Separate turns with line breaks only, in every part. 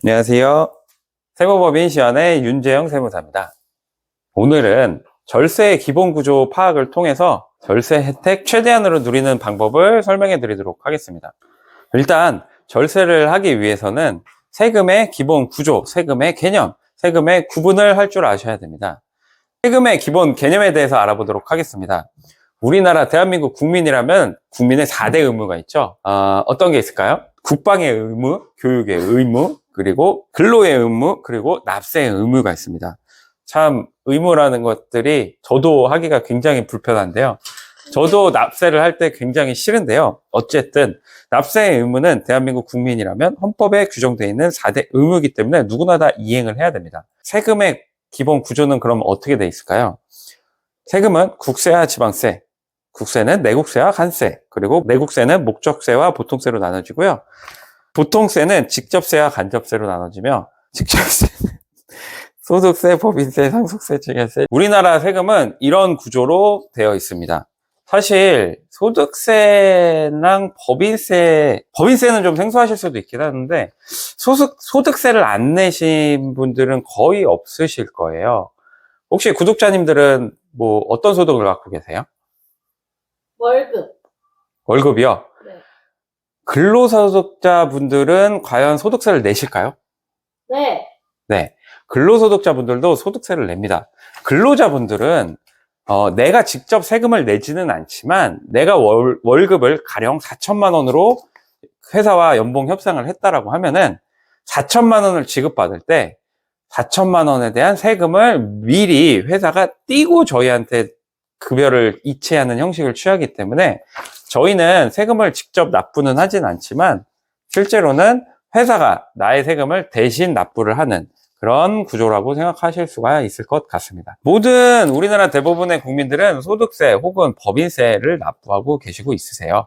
안녕하세요. 세무법인 시연의 윤재영 세무사입니다. 오늘은 절세의 기본 구조 파악을 통해서 절세 혜택 최대한으로 누리는 방법을 설명해 드리도록 하겠습니다. 일단 절세를 하기 위해서는 세금의 기본 구조, 세금의 개념, 세금의 구분을 할 줄 아셔야 됩니다. 세금의 기본 개념에 대해서 알아보도록 하겠습니다. 우리나라 대한민국 국민이라면 국민의 4대 의무가 있죠. 어떤 게 있을까요? 국방의 의무, 교육의 의무, 그리고 근로의 의무, 그리고 납세의 의무가 있습니다. 참 의무라는 것들이 저도 하기가 굉장히 불편한데요. 저도 납세를 할 때 굉장히 싫은데요. 어쨌든 납세의 의무는 대한민국 국민이라면 헌법에 규정되어 있는 4대 의무이기 때문에 누구나 다 이행을 해야 됩니다. 세금의 기본 구조는 그럼 어떻게 돼 있을까요? 세금은 국세와 지방세, 국세는 내국세와 간세, 그리고 내국세는 목적세와 보통세로 나눠지고요. 보통세는 직접세와 간접세로 나눠지며 직접세는 소득세, 법인세, 상속세, 증여세. 우리나라 세금은 이런 구조로 되어 있습니다. 사실 소득세랑 법인세는 좀 생소하실 수도 있긴 하는데 소득세를 안 내신 분들은 거의 없으실 거예요. 혹시 구독자님들은 뭐 어떤 소득을 갖고 계세요?
월급.
월급이요?
네.
근로소득자분들은 과연 소득세를 내실까요?
네.
네. 근로소득자분들도 소득세를 냅니다. 근로자분들은 내가 직접 세금을 내지는 않지만 내가 월급을 가령 4천만 원으로 회사와 연봉 협상을 했다라고 하면은 4천만 원을 지급받을 때 4천만 원에 대한 세금을 미리 회사가 띄고 저희한테 급여를 이체하는 형식을 취하기 때문에 저희는 세금을 직접 납부는 하진 않지만 실제로는 회사가 나의 세금을 대신 납부를 하는 그런 구조라고 생각하실 수가 있을 것 같습니다. 모든 우리나라 대부분의 국민들은 소득세 혹은 법인세를 납부하고 계시고 있으세요.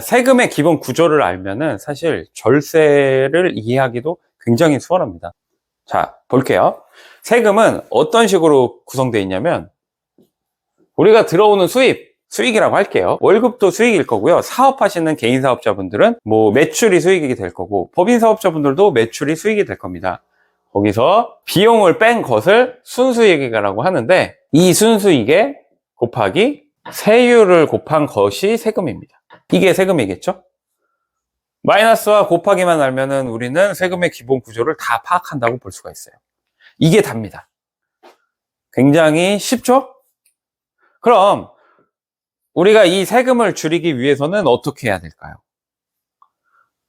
세금의 기본 구조를 알면은 사실 절세를 이해하기도 굉장히 수월합니다. 자, 볼게요. 세금은 어떤 식으로 구성되어 있냐면 우리가 들어오는 수익이라고 할게요. 월급도 수익일 거고요. 사업하시는 개인 사업자분들은 뭐 매출이 수익이 될 거고 법인 사업자분들도 매출이 수익이 될 겁니다. 거기서 비용을 뺀 것을 순수익이라고 하는데 이 순수익에 곱하기 세율을 곱한 것이 세금입니다. 이게 세금이겠죠? 마이너스와 곱하기만 알면은 우리는 세금의 기본 구조를 다 파악한다고 볼 수가 있어요. 이게 답니다. 굉장히 쉽죠? 그럼 우리가 이 세금을 줄이기 위해서는 어떻게 해야 될까요?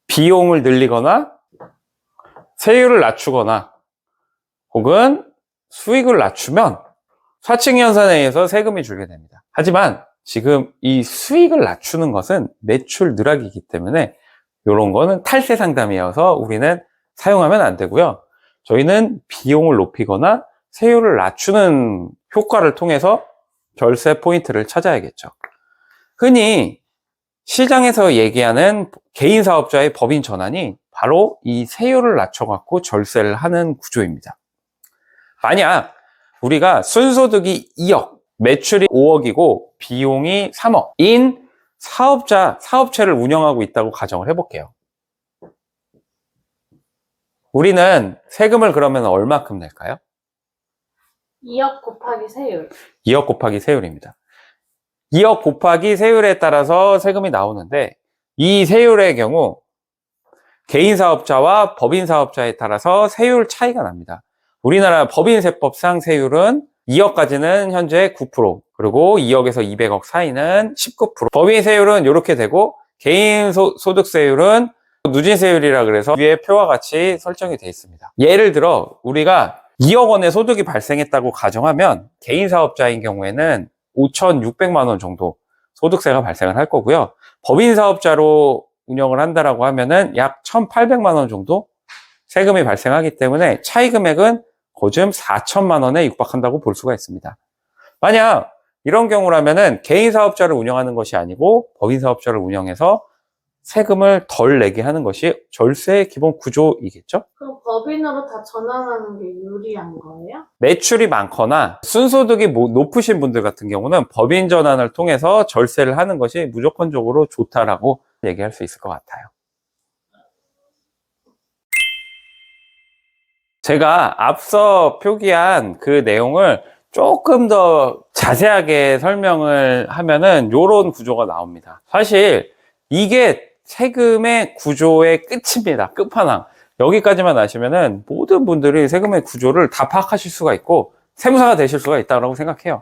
비용을 늘리거나 세율을 낮추거나 혹은 수익을 낮추면 사칙연산에 의해서 세금이 줄게 됩니다. 하지만 지금 이 수익을 낮추는 것은 매출 누락이기 때문에 이런 거는 탈세 상담이어서 우리는 사용하면 안 되고요. 저희는 비용을 높이거나 세율을 낮추는 효과를 통해서 절세 포인트를 찾아야겠죠. 흔히 시장에서 얘기하는 개인 사업자의 법인 전환이 바로 이 세율을 낮춰갖고 절세를 하는 구조입니다. 만약 우리가 순소득이 2억, 매출이 5억이고 비용이 3억인 사업체를 운영하고 있다고 가정을 해볼게요. 우리는 세금을 그러면 얼마큼 낼까요?
2억 곱하기 세율.
2억 곱하기 세율입니다. 2억 곱하기 세율에 따라서 세금이 나오는데 이 세율의 경우 개인 사업자와 법인 사업자에 따라서 세율 차이가 납니다. 우리나라 법인세법상 세율은 2억까지는 현재 9%, 그리고 2억에서 200억 사이는 19%. 법인 세율은 이렇게 되고 개인 소득세율은 누진세율이라 그래서 위에 표와 같이 설정이 되어 있습니다. 예를 들어 우리가 2억 원의 소득이 발생했다고 가정하면 개인 사업자인 경우에는 5,600만 원 정도 소득세가 발생을 할 거고요. 법인 사업자로 운영을 한다라고 하면은 약 1,800만 원 정도 세금이 발생하기 때문에 차이 금액은 거즘 4천만 원에 육박한다고 볼 수가 있습니다. 만약 이런 경우라면은 개인 사업자를 운영하는 것이 아니고 법인 사업자를 운영해서 세금을 덜 내게 하는 것이 절세의 기본 구조이겠죠?
그럼 법인으로 다 전환하는 게 유리한 거예요?
매출이 많거나 순소득이 높으신 분들 같은 경우는 법인 전환을 통해서 절세를 하는 것이 무조건적으로 좋다라고 얘기할 수 있을 것 같아요. 제가 앞서 표기한 그 내용을 조금 더 자세하게 설명을 하면은 요런 구조가 나옵니다. 사실 이게 세금의 구조의 끝입니다. 끝판왕. 여기까지만 아시면은 모든 분들이 세금의 구조를 다 파악하실 수가 있고 세무사가 되실 수가 있다고 생각해요.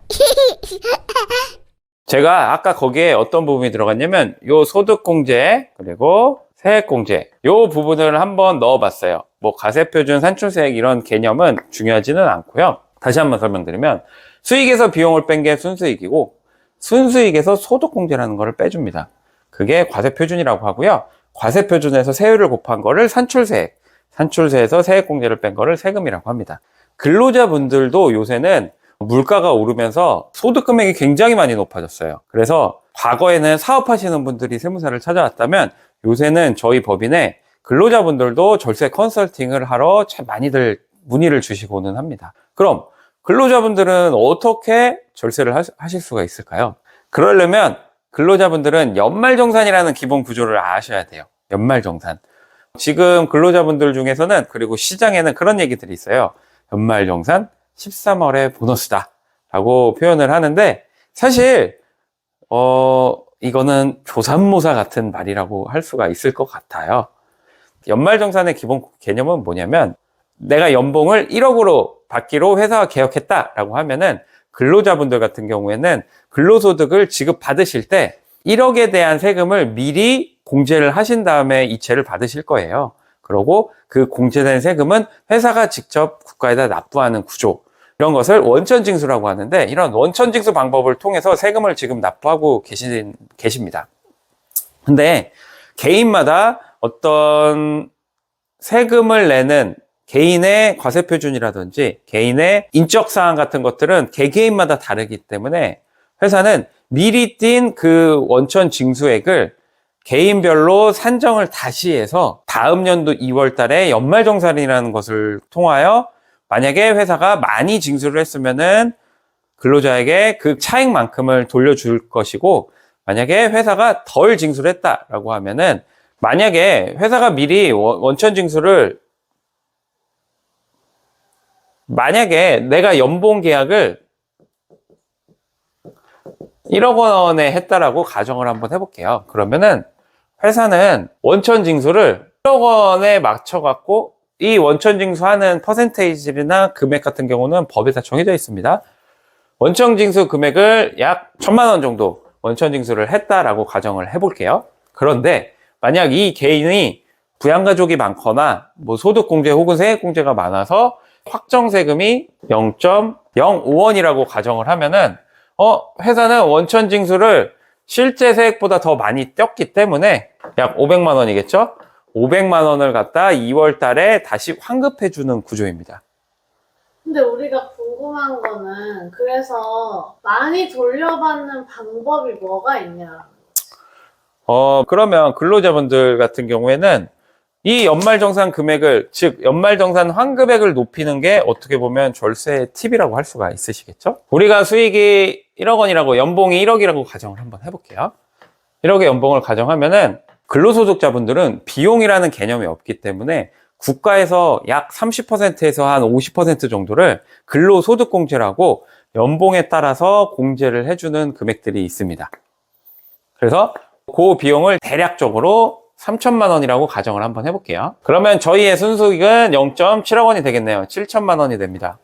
제가 아까 거기에 어떤 부분이 들어갔냐면 요 소득공제 그리고 세액공제 요 부분을 한번 넣어봤어요. 뭐 가세표준, 산출세액 이런 개념은 중요하지는 않고요. 다시 한번 설명드리면 수익에서 비용을 뺀 게 순수익이고 순수익에서 소득공제라는 거를 빼줍니다. 그게 과세표준이라고 하고요. 과세표준에서 세율을 곱한 거를 산출세액, 산출세에서 세액공제를 뺀 거를 세금이라고 합니다. 근로자분들도 요새는 물가가 오르면서 소득 금액이 굉장히 많이 높아졌어요. 그래서 과거에는 사업하시는 분들이 세무사를 찾아왔다면 요새는 저희 법인에 근로자분들도 절세 컨설팅을 하러 참 많이들 문의를 주시고는 합니다. 그럼 근로자분들은 어떻게 절세를 하실 수가 있을까요? 그러려면 근로자분들은 연말정산이라는 기본 구조를 아셔야 돼요. 연말정산. 지금 근로자분들 중에서는 그리고 시장에는 그런 얘기들이 있어요. 연말정산 13월에 보너스다 라고 표현을 하는데 사실 이거는 조삼모사 같은 말이라고 할 수가 있을 것 같아요. 연말정산의 기본 개념은 뭐냐면 내가 연봉을 1억으로 받기로 회사와 계약했다라고 하면은 근로자분들 같은 경우에는 근로소득을 지급받으실 때 1억에 대한 세금을 미리 공제를 하신 다음에 이체를 받으실 거예요. 그리고 그 공제된 세금은 회사가 직접 국가에다 납부하는 구조. 이런 것을 원천징수라고 하는데 이런 원천징수 방법을 통해서 세금을 지금 납부하고 계십니다. 근데 개인마다 어떤 세금을 내는 개인의 과세표준이라든지 개인의 인적사항 같은 것들은 개개인마다 다르기 때문에 회사는 미리 띈 그 원천 징수액을 개인별로 산정을 다시 해서 다음 연도 2월 달에 연말정산이라는 것을 통하여 만약에 회사가 많이 징수를 했으면은 근로자에게 그 차익만큼을 돌려줄 것이고 만약에 회사가 덜 징수를 했다라고 하면은 만약에 회사가 미리 원천 징수를 만약에 내가 연봉 계약을 1억 원에 했다라고 가정을 한번 해볼게요. 그러면은 회사는 원천 징수를 1억 원에 맞춰갖고 이 원천 징수하는 퍼센테이지나 금액 같은 경우는 법에 다 정해져 있습니다. 원천 징수 금액을 약 1,000만 원 정도 원천 징수를 했다라고 가정을 해볼게요. 그런데 만약 이 개인이 부양가족이 많거나 뭐 소득공제 혹은 세액공제가 많아서 확정세금이 0.05원이라고 가정을 하면은 회사는 원천 징수를 실제 세액보다 더 많이 떼었기 때문에 약 500만 원이겠죠? 500만 원을 갖다 2월 달에 다시 환급해주는 구조입니다.
근데 우리가 궁금한 거는 그래서 많이 돌려받는 방법이 뭐가 있냐?
그러면 근로자분들 같은 경우에는 이 연말정산 금액을, 즉 연말정산 환급액을 높이는 게 어떻게 보면 절세 팁이라고 할 수가 있으시겠죠? 우리가 수익이 1억 원이라고, 연봉이 1억이라고 가정을 한번 해볼게요. 1억의 연봉을 가정하면은 근로소득자분들은 비용이라는 개념이 없기 때문에 국가에서 약 30%에서 한 50% 정도를 근로소득공제라고 연봉에 따라서 공제를 해주는 금액들이 있습니다. 그래서 그 비용을 대략적으로 3천만 원이라고 가정을 한번 해볼게요. 그러면 저희의 순수익은 0.7억 원이 되겠네요. 7천만 원이 됩니다.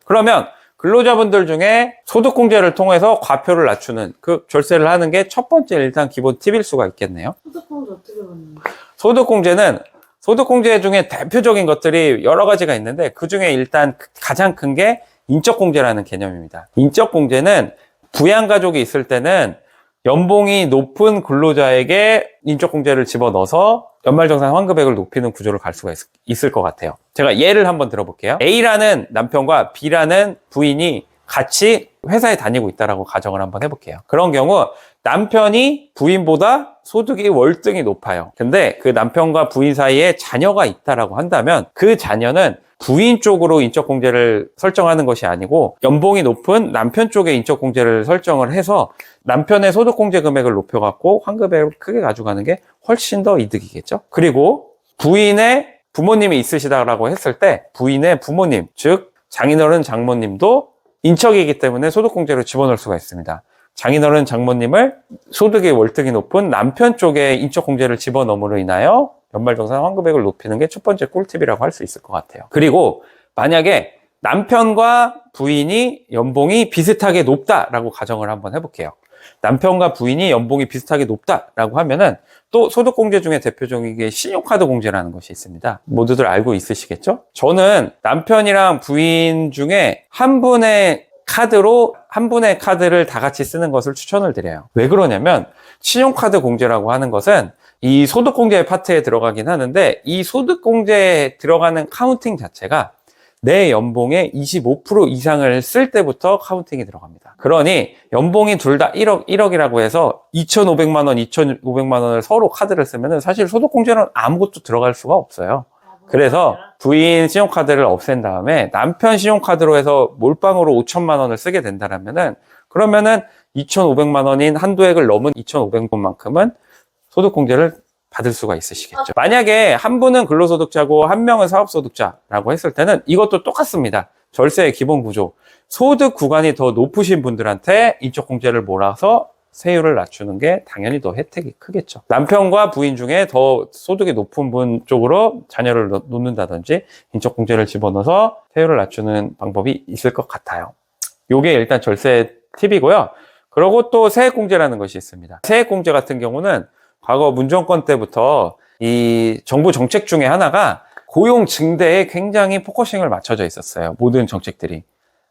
그러면 근로자분들 중에 소득공제를 통해서 과표를 낮추는 그 절세를 하는 게 첫 번째 일단 기본 팁일 수가 있겠네요.
소득공제 어떻게 받는 거야?
소득공제 중에 대표적인 것들이 여러 가지가 있는데 그 중에 일단 가장 큰 게 인적공제라는 개념입니다. 인적공제는 부양가족이 있을 때는 연봉이 높은 근로자에게 인적공제를 집어넣어서 연말정산 환급액을 높이는 구조를 갈 수가 있을 것 같아요. 제가 예를 한번 들어볼게요. A라는 남편과 B라는 부인이 같이 회사에 다니고 있다라고 가정을 한번 해볼게요. 그런 경우 남편이 부인보다 소득이 월등히 높아요. 근데 그 남편과 부인 사이에 자녀가 있다라고 한다면 그 자녀는 부인 쪽으로 인적공제를 설정하는 것이 아니고 연봉이 높은 남편 쪽에 인적공제를 설정을 해서 남편의 소득공제 금액을 높여갖고 환급액을 크게 가져가는 게 훨씬 더 이득이겠죠. 그리고 부인의 부모님이 있으시다라고 했을 때 부인의 부모님, 즉 장인어른 장모님도 인척이기 때문에 소득공제로 집어넣을 수가 있습니다. 장인어른 장모님을 소득이 월등히 높은 남편 쪽에 인척공제를 집어넣음으로 인하여 연말정산 환급액을 높이는 게 첫 번째 꿀팁이라고 할 수 있을 것 같아요. 그리고 만약에 남편과 부인이 연봉이 비슷하게 높다라고 가정을 한번 해볼게요. 남편과 부인이 연봉이 비슷하게 높다라고 하면은 또 소득공제 중에 대표적인 게 신용카드 공제라는 것이 있습니다. 모두들 알고 있으시겠죠? 저는 남편이랑 부인 중에 한 분의 카드를 다 같이 쓰는 것을 추천을 드려요. 왜 그러냐면 신용카드 공제라고 하는 것은 이 소득공제 파트에 들어가긴 하는데 이 소득공제에 들어가는 카운팅 자체가 내 연봉의 25% 이상을 쓸 때부터 카운팅이 들어갑니다. 그러니 연봉이 둘 다 1억이라고 해서 2,500만 원, 2,500만 원을 서로 카드를 쓰면 사실 소득공제는 아무것도 들어갈 수가 없어요. 그래서 부인 신용카드를 없앤 다음에 남편 신용카드로 해서 몰빵으로 5천만 원을 쓰게 된다면은 그러면은 2,500만 원인 한도액을 넘은 2,500원만큼은 소득공제를 받을 수가 있으시겠죠. 만약에 한 분은 근로소득자고 한 명은 사업소득자라고 했을 때는 이것도 똑같습니다. 절세의 기본 구조. 소득 구간이 더 높으신 분들한테 인적공제를 몰아서 세율을 낮추는 게 당연히 더 혜택이 크겠죠. 남편과 부인 중에 더 소득이 높은 분 쪽으로 자녀를 놓는다든지 인적공제를 집어넣어서 세율을 낮추는 방법이 있을 것 같아요. 요게 일단 절세 팁이고요. 그리고 또 세액공제라는 것이 있습니다. 세액공제 같은 경우는 과거 문정권 때부터 이 정부 정책 중에 하나가 고용 증대에 굉장히 포커싱을 맞춰져 있었어요. 모든 정책들이.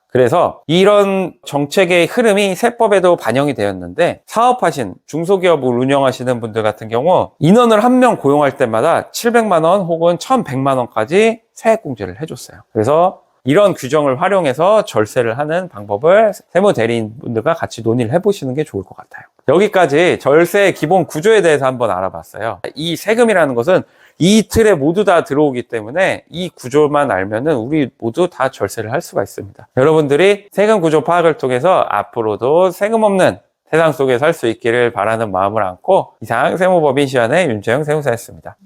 그래서 이런 정책의 흐름이 세법에도 반영이 되었는데 사업하신 중소기업을 운영하시는 분들 같은 경우 인원을 한 명 고용할 때마다 700만 원 혹은 1,100만 원까지 세액공제를 해줬어요. 그래서 이런 규정을 활용해서 절세를 하는 방법을 세무대리인분들과 같이 논의를 해보시는 게 좋을 것 같아요. 여기까지 절세의 기본 구조에 대해서 한번 알아봤어요. 이 세금이라는 것은 이 틀에 모두 다 들어오기 때문에 이 구조만 알면은 우리 모두 다 절세를 할 수가 있습니다. 여러분들이 세금 구조 파악을 통해서 앞으로도 세금 없는 세상 속에 살 수 있기를 바라는 마음을 안고 이상 세무법인 시연의 윤재영 세무사였습니다.